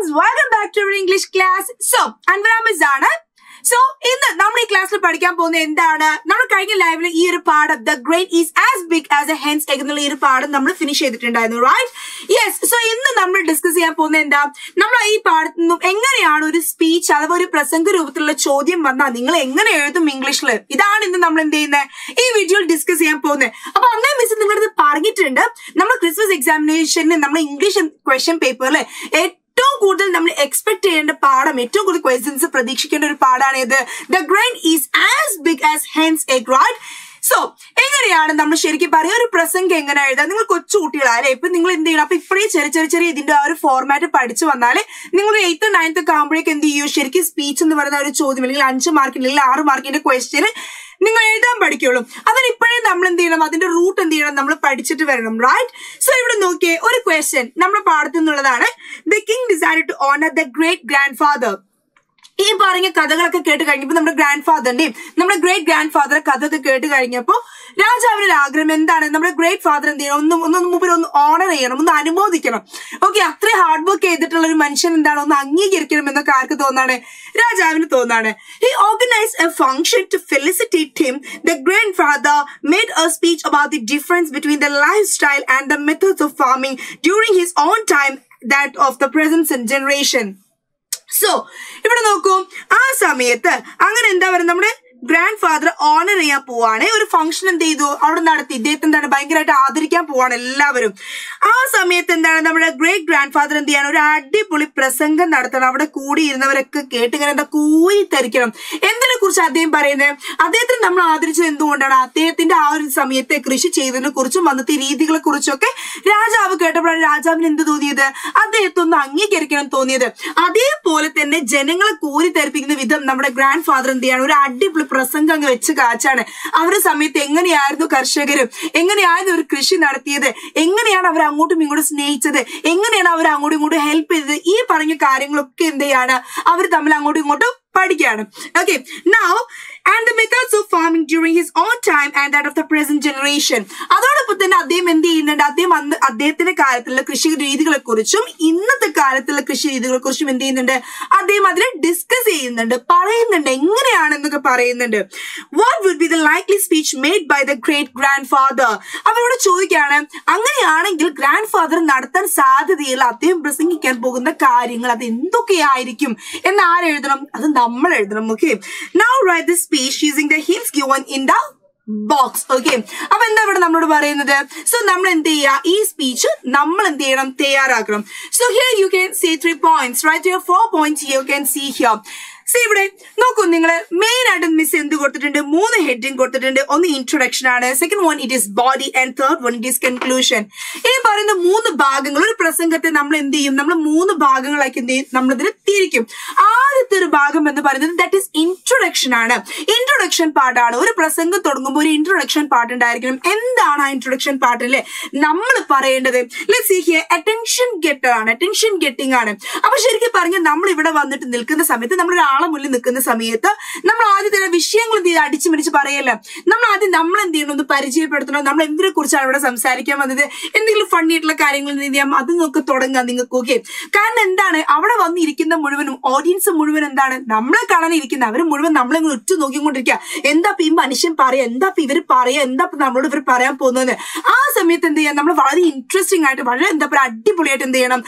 students, welcome back to our English class. So, Anvara Miss Anna. So, in the Namni class, we will learn the grain is as big as a hen's egg. We finish it, right? Yes. So, in the we discuss this speech, English. Video discuss Christmas examination English question paper expect questions the grain is as big as hen's egg, right? So, format question. Right? So, one question. The king decided to honor the great grandfather. This grandfather name, great grandfather great father and honor okay, after hard work mention he organized a function to felicitate him. The grandfather made a speech about the difference between the lifestyle and the methods of farming during his own time, that of the present generation. So, if you grandfather honor a function and they do out of that they great grandfather and the adipuli prasanga Nartana Kudi in the cating and the Kui Tericum. And then Kursadim Parene, Adethan Namna Adrich and Dundana, they think our Samete Krishi and Kurchum and the Ridicula Kurchoke, Raja Avocata Raja into the Adetunangi Kerikan Tony. Ade Poletene, General Kuri therapy with them, number grandfather and the adipuli Prasanga Vechachana. Our summit Engani Ardu Karshagir, Engani either Christian Arthi, Engani Avramu Mingus nature, Engani Avramu to help the E Paranga carrying look in the Yana, our Tamilangu moto. Okay, now, and the methods of farming during his own time and that of the present generation. That's put then Adim and the Adetina Karathilla Krishi Ridical Kurchum, in the Karathilla Krishi Ridical Kurchum and the Ade Madre discussing the Parain and Engrian and the Parain. What would be the likely speech made by the great grandfather? I will show you Angariana grandfather Nathan Sad the Latim Brissing can book in the carring Latin Duki Irikum and okay. Now write the speech using the hints given in the box. Okay. So, speech so here you can see 3 points. Right here 4 points here you can see here. See, main item miss in the heading on the introduction. Second one, it is body, and third one, it is conclusion. This is the moon bagang. Like in the that is introduction. Introduction part. Introduction part and diagram. Introduction part. Let's see here. Attention getter. Attention getting. Mulli Nikana Samieta, Namla Vishing the Adichimich Parela, Namadi Namlan the Pariji Pertona, Namla Kurcha, some Saricam, and the funny like carrying the Adunoka Todanga cookie. Can and done, our one in the Muruvan audience of Muruvan and Dana, Namla Karani can never Muruvan Namlan to Nokimutika, end up in Manishan Pari, end up Iver Pari, end up number of Paria Ponone. Samit and the number of interesting item, and the Pradipulate and the Anam.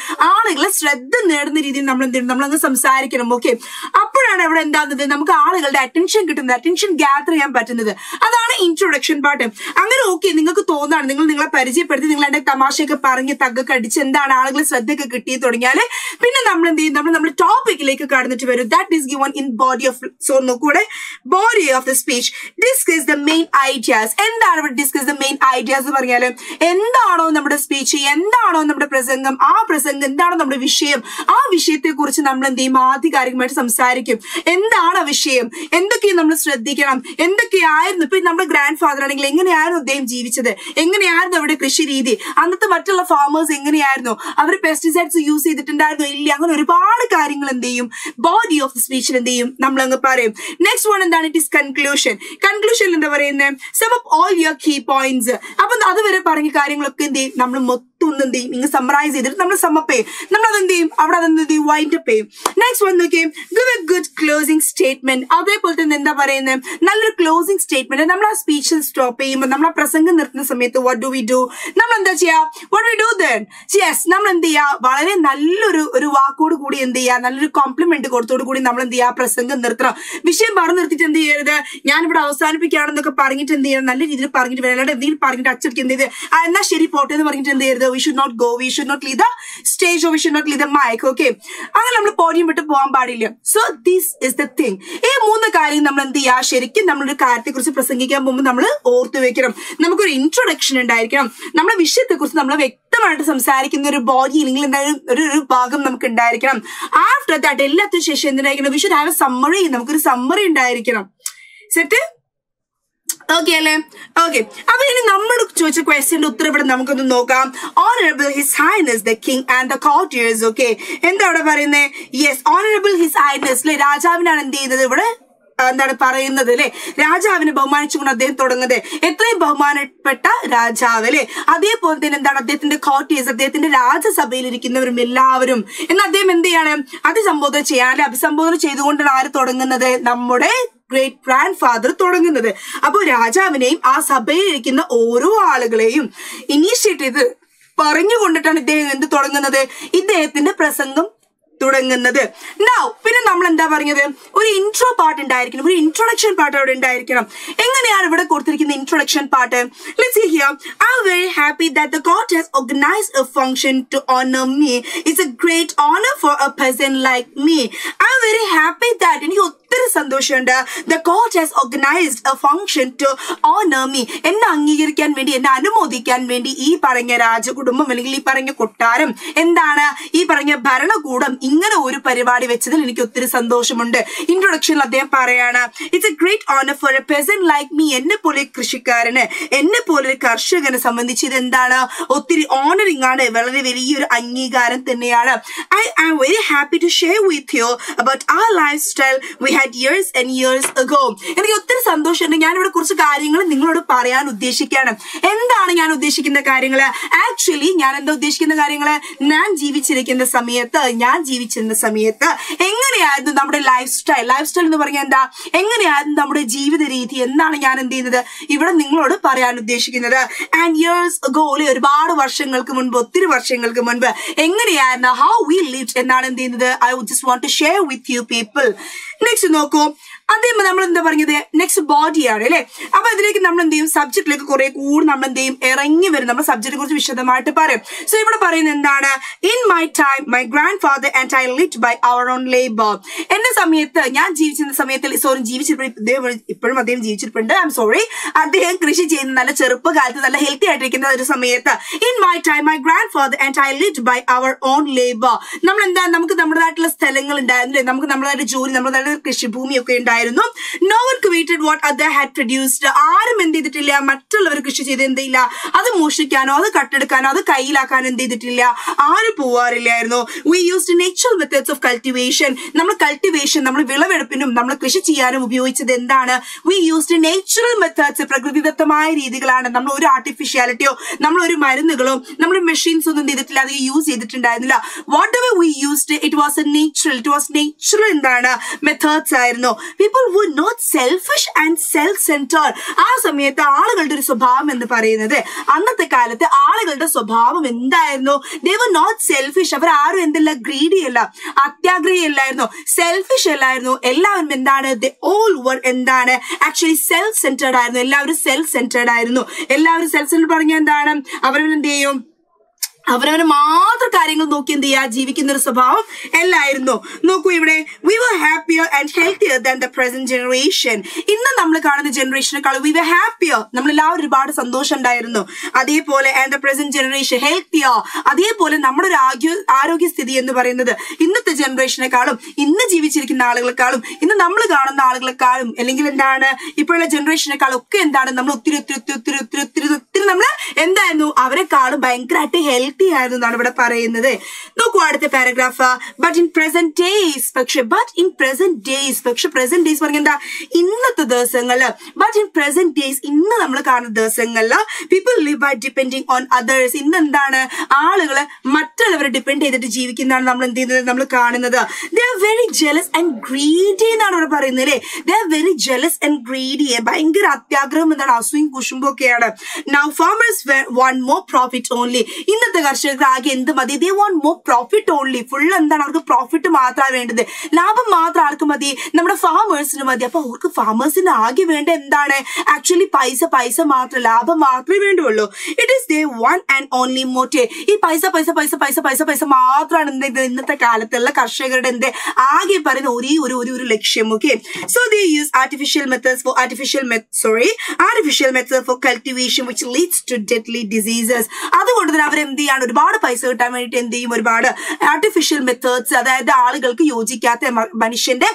Let's read the nerd in the reading Namlan some Saricam, okay. The attention get the attention gathering and pattern. That's the introduction part. I'm okay. Ningle Tona, Ningle Parisi, Pertin, Tamashaka Paranga Taga Kadichan, Analysis at the Kati Torigale, Pinanam, the topic like a cardinal that is given in body of so no good body of the speech. Discuss the main ideas, and I will discuss the main ideas of Vargalem. End on number speech, end on number presangam, our presangam, down number Visham, our Vishite Kurchanam, the Mati Karim, some Saricum. എന്താണ് വിഷയം എന്തൊക്കെ നമ്മൾ ശ്രദ്ധിക്കണം എന്തൊക്കെയായിരുന്നു ഇപ്പോ നമ്മുടെ grandfather ആണെങ്കിൽ എങ്ങനെയായിരുന്നു അദ്ദേഹം ജീവിച്ചത് എങ്ങനെയായിരുന്നു അവരുടെ കൃഷിരീതി അന്നത്തെ മറ്റുള്ള ഫാമേഴ്സ് എങ്ങനെയായിരുന്നു അവർ പെസ്റ്റിസൈഡ്സ് യൂസ് ചെയ്തിട്ടുണ്ടായിരുന്നോ ഇല്ല അങ്ങനെ ഒരുപാട് കാര്യങ്ങൾ എന്ത് ചെയ്യും ബോഡി ഓഫ് ദി സ്പീച്ചിൽ എന്ത് ചെയ്യും നമ്മൾ അങ്ങ് പറയും നെക്സ്റ്റ് വൺ എന്താണ് ഇറ്റ് ഈസ് കൺക്ലൂഷൻ എന്താ പറയുന്നത് sum of all your key points അപ്പോൾ അതുവരെ പറഞ്ഞ കാര്യങ്ങളൊക്കെ എന്ത് ചെയ്യും നമ്മൾ മൊത്തം ഒന്ന് എന്ത് ചെയ്യും ഇങ്ങ് സമ്മറൈസ് ചെയ്തിട്ട് നമ്മൾ സമ്മപ്പ് ചെയ്യും. നമ്മൾ അതെന്ത് ചെയ്യും അവിടെ അതെന്ത് ചെയ്യും വൈൻഡ് അപ്പ് ചെയ്യും. നെക്സ്റ്റ് വന്ന് നോക്കിയേ, give A good closing statement. അതേപോലെ തന്നെ എന്താ പറയുന്നത്, നല്ലൊരു ക്ലോസിംഗ് സ്റ്റേറ്റ്മെന്റ്. നമ്മൾ ആ സ്പീച്ച് സ്റ്റോപ്പ് ചെയ്യുമ്പോൾ, നമ്മൾ ആ പ്രസംഗം നിർത്തുന്ന സമയത്ത് what do we do? നമ്മൾ എന്താ ചെയ്യാ? what do we do then? yes, നമ്മൾ എന്ത് ചെയ്യാ? വളരെ നല്ലൊരു വാക്കോട് കൂടി എന്ത് ചെയ്യാ, നല്ലൊരു കോംപ്ലിമെന്റ് കൊടുത്തോട് കൂടി നമ്മൾ എന്ത് ചെയ്യാ, പ്രസംഗം നിർത്തണം. വിഷയം പറഞ്ഞു നിർത്തിയിട്ട് എന്ത് ചെയ്യരുത്, ഞാനിവിടെ അവസാനിപ്പിക്കുകയാണെന്നൊക്കെ പറഞ്ഞിട്ട് എന്ത് ചെയ്യണം, നല്ല രീതിയിൽ പറഞ്ഞിട്ട് വരാം. അല്ലാണ്ട് എന്തെങ്കിലും പറഞ്ഞിട്ട് അച്ചടിക്ക് എന്ത് ചെയ്ത് എന്നാ ശരി പോട്ടെ എന്ന് പറഞ്ഞിട്ട് എന്ത് ചെയ്യരുത്. we should not go, we should not leave the stage, or we should not leave the mic. okay, അങ്ങനെ നമ്മൾ പോഡിയം വിട്ട് പോകാൻ പാടില്ല. so this is the thing. ഈ 3 കാര്യം നമ്മൾ എന്ത് ചെയ്യാ, ശരിക്കും നമ്മളൊരു കാര്യത്തെ കുറിച്ച് പ്രസംഗിക്കാൻ പോകുമ്പോൾ നമ്മൾ ഓർത്തു വെക്കണം. നമുക്കൊരു ഇൻട്രൊഡക്ഷൻ ഉണ്ടായിരിക്കണം. നമ്മുടെ വിഷയത്തെ കുറിച്ച് നമ്മൾ വ്യക്തമായിട്ട് സംസാരിക്കുന്ന ഒരു ബോഡി അല്ലെങ്കിൽ എന്തായാലും ഒരു ഭാഗം നമുക്ക് ഉണ്ടായിരിക്കണം. ആഫ്റ്റർ ദാറ്റ് എല്ലാത്തിനും ശേഷം എന്തുണ്ടായിരിക്കണം, we should have a summary. നമുക്കൊരു സമ്മറി ഉണ്ടായിരിക്കണം. സെറ്റ്? ഓക്കെ അല്ലേ? ഓക്കെ, അപ്പൊ ഇനി നമ്മൾ ചോദിച്ച ക്വസ്റ്റ്യന്റെ ഉത്തരം ഇവിടെ നമുക്കൊന്ന് നോക്കാം. Honourable his highness the king and the courtiers. Okay, എന്താ അവിടെ പറയുന്നത്? യെസ്, ഓണറബിൾ ഹിസ് ഹൈനസ് അല്ലെ, രാജാവിനാണ് എന്ത് ചെയ്യുന്നത് ഇവിടെ എന്താണ് പറയുന്നത് അല്ലെ, രാജാവിനെ ബഹുമാനിച്ചുകൊണ്ട് അദ്ദേഹം തുടങ്ങുന്നത്. എത്രയും ബഹുമാനപ്പെട്ട രാജാവ് അല്ലെ. അതേപോലെ തന്നെ എന്താണ് അദ്ദേഹത്തിന്റെ കോർട്ടിയേഴ്സ്, അദ്ദേഹത്തിന്റെ രാജസഭയിൽ ഇരിക്കുന്നവരും എല്ലാവരും എന്ന് അദ്ദേഹം എന്ത് ചെയ്യാണ്, അഭിസംബോധന ചെയ്യാൻ അല്ലെ, അഭിസംബോധന ചെയ്തുകൊണ്ടാണ് ആര് തുടങ്ങുന്നത്, നമ്മുടെ ഗ്രേറ്റ് ഗ്രാൻഡ് ഫാദർ തുടങ്ങുന്നത്. അപ്പൊ രാജാവിനെയും ആ സഭയിൽ ഇരിക്കുന്ന ഓരോ ആളുകളെയും ഇനീഷ്യേറ്റ് ചെയ്ത് പറഞ്ഞുകൊണ്ടിട്ടാണ് ഇദ്ദേഹം എന്ത് തുടങ്ങുന്നത്, ഇദ്ദേഹത്തിന്റെ പ്രസംഗം തുടങ്ങുന്നത്. നൗ പിന്നെ നമ്മൾ എന്താ പറഞ്ഞത്, ഒരു ഇൻട്രോ പാർട്ട് ഉണ്ടായിരിക്കണം, ഒരു ഇൻട്രൊഡക്ഷൻ പാർട്ട് അവിടെ ഉണ്ടായിരിക്കണം. എങ്ങനെയാണ് ഇവിടെ കൊടുത്തിരിക്കുന്ന introduction part? Let's see here. I am very happy that the court has organised a function to honour me. It's a great honour for a person like me. I am very happy that, എനിക്ക് ഒത്തിരി സന്തോഷമുണ്ട്, the court has organised a function to honour me. എന്നെ അംഗീകരിക്കാൻ വേണ്ടി, എന്നെ അനുമോദിക്കാൻ വേണ്ടി ഈ പറഞ്ഞ രാജകുടുംബം അല്ലെങ്കിൽ ഈ പറഞ്ഞ കൊട്ടാരം, എന്താണ് ഈ പറഞ്ഞ ഭരണകൂടം ഇങ്ങനെ ഒരു പരിപാടി വെച്ചതിൽ എനിക്ക് ഒത്തിരി സന്തോഷമുണ്ട്. ഇൻട്രൊഡക്ഷനിൽ അദ്ദേഹം പറയാണ്, it's a great honour for a person like me. എന്നെ പോലെ കൃഷിക്കാരന്, എന്നെ പോലെ ഒരു കർഷകനെ സംബന്ധിച്ച് ഇത് എന്താണ്, ഒത്തിരി ഓണറിംഗ് ആണ്, വളരെ വലിയൊരു അംഗീകാരം തന്നെയാണ്. I am very happy to share with you about our life style we had years and years ago. എനിക്ക് ഒത്തിരി സന്തോഷമുണ്ട്. ഞാനിവിടെ കുറച്ച് കാര്യങ്ങൾ നിങ്ങളോട് പറയാൻ ഉദ്ദേശിക്കുകയാണ്. എന്താണ് ഞാൻ ഉദ്ദേശിക്കുന്ന കാര്യങ്ങൾ? ആക്ച്വലി ഞാൻ എന്താ ഉദ്ദേശിക്കുന്ന കാര്യങ്ങൾ, ഞാൻ ജീവിച്ചിരിക്കുന്ന സമയത്ത് എങ്ങനെയായിരുന്നു നമ്മുടെ ലൈഫ് സ്റ്റൈൽ എന്ന് പറഞ്ഞാൽ എന്താ, എങ്ങനെയായിരുന്നു നമ്മുടെ ജീവിത രീതി എന്നാണ് ഞാൻ എന്ത് ചെയ്യുന്നത് ഇവിടെ നിങ്ങളോട് പറയാൻ ഉദ്ദേശിക്കുന്നത്. ആൻഡ് ഇയേഴ്സ് അഗോ, ഒരുപാട് വർഷങ്ങൾക്ക് മുൻപ്, ഒത്തിരി വർഷങ്ങൾക്ക് മുൻപ് എങ്ങനെയായിരുന്നു, ഹൗ വി ലിവ്ഡ് എന്നാണ് എന്ത് ചെയ്യുന്നത്. I just want to share with you people. Next നോക്കൂ, അതേ നമ്മൾ എന്താ പറഞ്ഞത്, നെക്സ്റ്റ് ബോഡിയാണ് അല്ലെ. അപ്പൊ അതിലേക്ക് നമ്മൾ എന്ത് ചെയ്യും, സബ്ജക്റ്റിലേക്ക് കുറെ കൂടി നമ്മൾ എന്ത് ചെയ്യും, ഇറങ്ങി വരും, നമ്മൾ സബ്ജക്റ്റിനെ കുറിച്ച് വിശദമായിട്ട് പറയും. സോ ഇവിടെ പറയുന്നത് എന്താണ്, in my time my grandfather and I lived by our own labour. എന്റെ സമയത്ത്, ഞാൻ ജീവിച്ചിരുന്ന സമയത്ത്, ഇപ്പോഴും അദ്ദേഹം ജീവിച്ചിരിപ്പുണ്ട്, ഐ എം സോറി, അദ്ദേഹം കൃഷി ചെയ്യുന്ന നല്ല ചെറുപ്പകാലത്ത് നല്ല ഹെൽത്തി ആയിട്ടിരിക്കുന്ന ഒരു സമയത്ത്, in my time my grandfather and I lived by our own labour. നമ്മൾ എന്താ, നമുക്ക് നമ്മുടേതായിട്ടുള്ള സ്ഥലങ്ങൾ ഉണ്ടായിരുന്നു, നമുക്ക് നമ്മുടേതായിട്ട് ജോലി, നമ്മുടേതായിട്ട് കൃഷിഭൂമിയൊക്കെ ഉണ്ടായിരുന്നു. No one coveted what other had produced. ആരും എന്ത് ചെയ്തിട്ടില്ല, മറ്റുള്ളവർ കൃഷി ചെയ്ത് എന്ത് ചെയ്യില്ല, അത് മോഷ്ടിക്കാനോ അത് കട്ടെടുക്കാനോ അത് കയ്യിലാക്കാനോ എന്ത് ചെയ്തിട്ടില്ല, ആരും പോവാറില്ലായിരുന്നു. We used natural methods of cultivation. നമ്മൾ വിളവെടുപ്പിനും നമ്മൾ കൃഷി ചെയ്യാനും ഉപയോഗിച്ചത് എന്താണ്, we used natural methods, പ്രകൃതിദത്തമായ രീതികളാണ്. നമ്മൾ ഒരു ആർട്ടിഫിഷ്യാലിറ്റിയോ നമ്മൾ ഒരു മരുന്നുകളോ നമ്മൾ മെഷീൻസ് ഒന്നും ചെയ്തിട്ടില്ല, അത് യൂസ് ചെയ്തിട്ടുണ്ടായിരുന്നില്ല. Whatever we used, it was natural എന്താണ്, മെത്തേഡ്സ് ആയിരുന്നു. People were not selfish and self-centered. ആ സമയത്ത് ആളുകളുടെ ഒരു സ്വഭാവം എന്ന് പറയുന്നത്, അന്നത്തെ കാലത്ത് ആളുകളുടെ സ്വഭാവം എന്തായിരുന്നു, they were not selfish. അവർ ആരും എന്തല്ല, ഗ്രീഡി അല്ല, അത്യാഗ്രഹിയല്ലായിരുന്നു, സെൽഫിഷ് അല്ലായിരുന്നു. എല്ലാവരും എന്താണ്, they all were എന്താണ്, ആക്ച്വലി സെൽഫ് സെന്റേർഡ് ആയിരുന്നു. എല്ലാവരും സെൽഫ് സെന്റേർഡ് ആയിരുന്നു. എല്ലാവരും സെൽഫ് സെന്റേർഡ് പറഞ്ഞാൽ എന്താണ്, അവരെന്ത് ചെയ്യും, അവരവന് മാത്രം കാര്യങ്ങൾ നോക്കി എന്ത് ചെയ്യുക, ജീവിക്കുന്ന ഒരു സ്വഭാവം എല്ലായിരുന്നു. നോക്കൂ ഇവിടെ, we were happier and healthier than the present generation. ഇന്ന് നമ്മൾ കാണുന്ന ജനറേഷനേക്കാൾ we were happier, നമ്മളെല്ലാവരും ഒരുപാട് സന്തോഷം ഉണ്ടായിരുന്നു. അതേപോലെ and the present generation healthier, അതേപോലെ നമ്മുടെ ഒരു ആരോഗ്യസ്ഥിതി എന്ന് പറയുന്നത് ഇന്നത്തെ ജനറേഷനേക്കാളും, ഇന്ന് ജീവിച്ചിരിക്കുന്ന ആളുകളെക്കാളും, ഇന്ന് നമ്മൾ കാണുന്ന ആളുകളെക്കാളും, അല്ലെങ്കിൽ എന്താണ് ഇപ്പോഴുള്ള ജനറേഷനേക്കാളും ഒക്കെ എന്താണ്, നമ്മൾ ഒത്തിരി നമ്മൾ എന്തായിരുന്നു, അവരെക്കാളും ഭയങ്കരമായിട്ട് ഹെൽത്തി വെൽത്തി ആയിരുന്നു എന്നാണ് ഇവിടെ പറയുന്നത്. നോക്കൂ അടുത്ത paragraph. But in present days, പക്ഷെ പ്രസന്റ് ഡേയ്സ് പറഞ്ഞ എന്താ, ഇന്നത്തെ ദിവസങ്ങളില്. ബട്ട് ഇൻ പ്രസന്റ് ഡേയ്സ്, ഇന്ന് നമ്മൾ കാണുന്ന ദിവസങ്ങളില് people live by depending on others. ഇന്ന് എന്താണ്, ആളുകള് മറ്റുള്ളവരെ ഡിപ്പെൻഡ് ചെയ്തിട്ട് ജീവിക്കുന്നതാണ് നമ്മൾ എന്ത് ചെയ്യുന്നത്, നമ്മൾ കാണുന്നത്. They are very jealous and greedy എന്നാണ് ഇവിടെ പറയുന്നത് അല്ലേ. They are very jealous and greedy, ഭയങ്കര അത്യാഗ്രഹം, എന്താണ്, അസൂയും കുശുമ്പും ഒക്കെയാണ്. Now farmers want more profit only. ഇന്നത്തെ കർഷകർക്ക് ആകെ എന്ത് മതി, they want more profit only. Full എന്താണ്, അവർക്ക് പ്രോഫിറ്റ് മാത്രമാണ് വേണ്ടത്, ലാഭം മാത്രം ആർക്ക് മതി, നമ്മുടെ ഫാമേഴ്സിന് മതി. അപ്പൊ അവർക്ക് ഫാമേഴ്സിന് ആകെ വേണ്ട എന്താണ്, ആക്ച്വലി പൈസ മാത്രം, ലാഭം മാത്രമേ വേണ്ടുള്ളൂ. It is the one and only motive. ഈ പൈസ മാത്രമാണ് ഇന്നത്തെ കാലത്തുള്ള കർഷകരുടെ എന്ത് ആകെ പറയുന്ന ഒരു ലക്ഷ്യം. Okay, so they use artificial methods for cultivation which leads to deadly diseases. അതുകൊണ്ട് തന്നെ അവർ എന്ത് ചെയ്യാണ്, ഒരുപാട് പൈസ കിട്ടാൻ വേണ്ടിയിട്ട് എന്ത് ചെയ്യും, ഒരുപാട് ആർട്ടിഫിഷ്യൽ മെത്തേഡ്സ്, അതായത് ആളുകൾക്ക് യോജിക്കാത്ത, മനുഷ്യന്റെ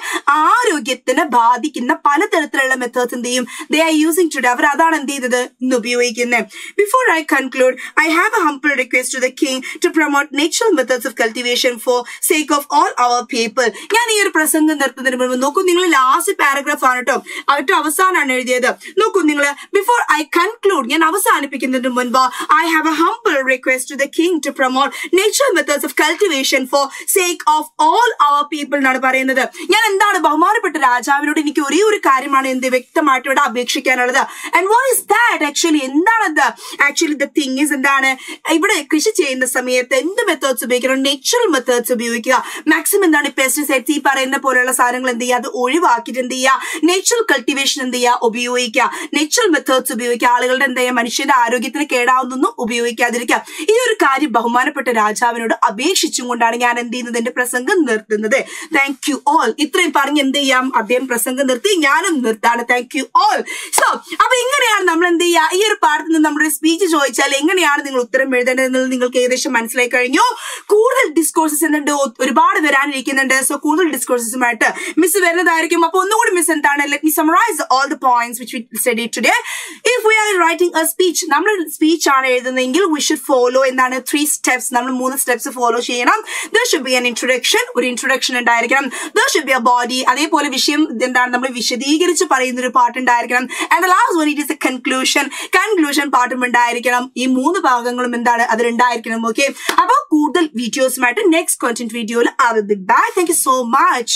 ആരോഗ്യത്തിനെ ബാധിക്കുന്ന പലതരത്തിലുള്ള മെത്തേഡ്സ് എന്ത് ചെയ്യും, ദേ ആർ യൂസിങ് ടുഡേ. അവർ അതാണ് എന്ത് ചെയ്തത്, ഇന്ന് ഉപയോഗിക്കുന്നത്. Before I conclude, I have a humble request to the king to promote natural methods of cultivation for sake of all our people. ഞാൻ ഈ ഒരു പ്രസംഗം നിർത്തുന്നതിന് മുമ്പ് നോക്കൂ, നിങ്ങൾ ലാസ്റ്റ് പാരഗ്രാഫ് ആണ് കേട്ടോ, ഏറ്റവും അവസാനമാണ് എഴുതിയത്. നോക്കൂ നിങ്ങൾ, ബിഫോർ ഐ കൺക്ലൂഡ്, ഞാൻ അവസാനിപ്പിക്കുന്നതിന് മുൻപ്, I have a humble request to the king to promote natural methods of cultivation for sake of all our people എന്നാണ് പറയുന്നത്. ഞാൻ എന്താണ്, ബഹുമാനപ്പെട്ട രാജാവിനോട് എനിക്ക് ഒരേ ഒരു കാര്യമാണ് എന്ത് വ്യക്തമായിട്ട് ഇവിടെ അപേക്ഷിക്കാനുള്ളത്. And what is that, actually എന്താണത്, ആക്ച്വലി ദ തിങ് ഈസ് എന്താണ്, ഇവിടെ കൃഷി ചെയ്യുന്ന സമയത്ത് എന്ത് മെത്തേഡ്സ് ഉപയോഗിക്കണം, നാച്ചുറൽ മെത്തേഡ്സ് ഉപയോഗിക്കുക. മാക്സിമം എന്താണ്, പെസ്റ്റിസൈഡ്സ് ഈ പറയുന്ന പോലെയുള്ള സാധനങ്ങൾ എന്ത് ചെയ്യുക, അത് ഒഴിവാക്കിയിട്ട് എന്ത് ചെയ്യുക, നാച്ചുറൽ കൾട്ടിവേഷൻ എന്ത് ചെയ്യുക, ഉപയോഗിക്കുക. നാച്ചുറൽ മെത്തേഡ്സ് ഉപയോഗിക്കുക. ആളുകളുടെ എന്താ ചെയ്യുക, മനുഷ്യന്റെ ആരോഗ്യത്തിന് കേടാവുന്നൊന്നും ഉപയോഗിക്കാതിരിക്കുക. ഈ ഒരു കാര്യം ബഹുമാനപ്പെട്ട രാജാവിനോട് അപേക്ഷിച്ചും കൊണ്ടാണ് ഞാൻ എന്ത് ചെയ്യുന്നത്, എന്റെ പ്രസംഗം നിർത്തുന്നത്. Thank you all. ഇത്രയും പറഞ്ഞ് എന്ത് ചെയ്യാം, അദ്ദേഹം പ്രസംഗം നിർത്തി, ഞാനും നിർത്താണ്. Thank you all. സോ അപ്പൊ ഇങ്ങനെയാണ് നമ്മൾ എന്ത് ചെയ്യുക, ഈ ഒരു പാഠത്തിൽ നിന്ന് നമ്മുടെ സ്പീച്ച് ചോദിച്ചാൽ എങ്ങനെയാണ് നിങ്ങൾ ഉത്തരം എഴുതേണ്ടതെന്ന് നിങ്ങൾക്ക് ഏകദേശം മനസ്സിലായി കഴിഞ്ഞു. കൂടുതൽ ഡിസ്കോഴ്സസ് എന്തുണ്ട്, ഒരുപാട് വരാനിരിക്കുന്നുണ്ട്. സോ കൂടുതൽ ഡിസ്കോഴ്സസുമായിട്ട് മിസ് വരുന്നതായിരിക്കും. അപ്പൊ ഒന്നുകൂടി മിസ് എന്താണ്, let me summarise all the points which we studied today. If we are writing a speech, നമ്മൾ സ്പീച്ച് ആണ് എഴുതുന്നതെങ്കിൽ we should follow എന്താണ് 3 steps. നമ്മൾ 3 സ്റ്റെപ്സ് ഫോളോ ചെയ്യണം. There should be an introduction, ഒരു ഇൻട്രൊഡക്ഷൻ ഉണ്ടായിരിക്കണം. There should be a body, അതേപോലെ വിഷയം എന്താണ് നമ്മൾ വിശദീകരിച്ച് പറയുന്ന ഒരു പാട്ട് ഉണ്ടായിരിക്കണം. And the last one, it is a conclusion പാട്ടും ഉണ്ടായിരിക്കണം. ഈ 3 ഭാഗങ്ങളും എന്താണ് അതിലുണ്ടായിരിക്കണം. ഓക്കെ, അപ്പൊ കൂടുതൽ വീഡിയോസുമായിട്ട് നെക്സ്റ്റ് കോണ്ടന്റ് വീഡിയോയിൽ I will be back. Thank you so much.